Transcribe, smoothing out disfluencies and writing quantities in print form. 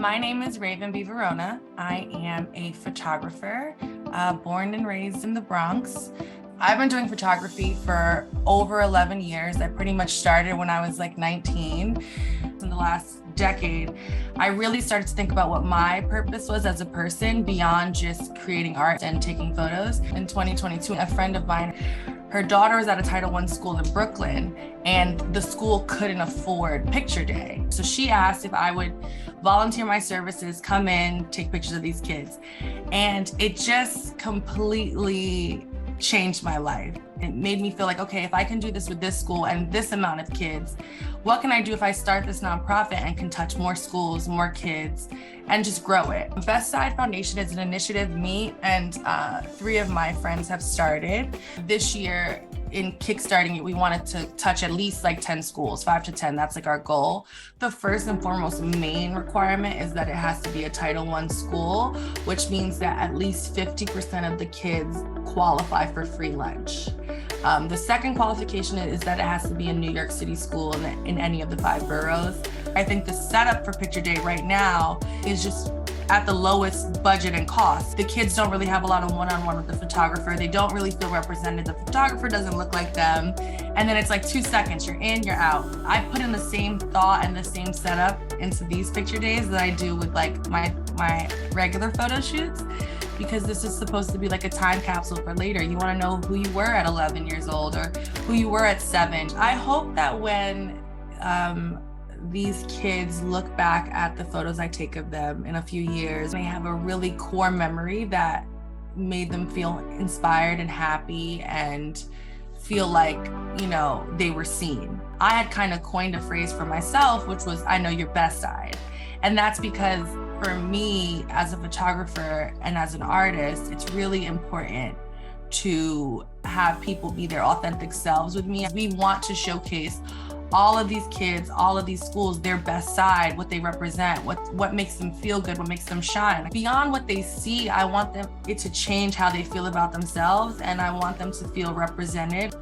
My name is Raven B. Varona. I am a photographer, born and raised in the Bronx. I've been doing photography for over 11 years. I pretty much started when I was like 19. In the last decade, I really started to think about what my purpose was as a person beyond just creating art and taking photos. In 2022, a friend of mine, her daughter was at a Title I school in Brooklyn, and the school couldn't afford picture day. So she asked if I would volunteer my services, come in, take pictures of these kids. And it just completely changed my life. It made me feel like, okay, if I can do this with this school and this amount of kids, what can I do if I start this nonprofit and can touch more schools, more kids, and just grow it? Side Foundation is an initiative me and 3 of my friends have started. This year, in kickstarting it, we wanted to touch at least like 10 schools, 5 to 10, that's like our goal. The first and foremost main requirement is that it has to be a Title I school, which means that at least 50% of the kids qualify for free lunch. The second qualification is that it has to be a New York City school in any of the 5 boroughs. I think the setup for Picture Day right now is just at the lowest budget and cost. The kids don't really have a lot of one-on-one with the photographer. They don't really feel represented. The photographer doesn't look like them. And then it's like 2 seconds, you're in, you're out. I put in the same thought and the same setup into these picture days that I do with like my regular photo shoots, because this is supposed to be like a time capsule for later. You wanna know who you were at 11 years old or who you were at 7. I hope that when these kids look back at the photos I take of them in a few years, they have a really core memory that made them feel inspired and happy and feel like, you know, they were seen. I had kind of coined a phrase for myself, which was, I know your best side. And that's because for me as a photographer and as an artist, it's really important to have people be their authentic selves with me. We want to showcase all of these kids, all of these schools, their best side, what they represent, what makes them feel good, what makes them shine. Beyond what they see, I want it to change how they feel about themselves, and I want them to feel represented.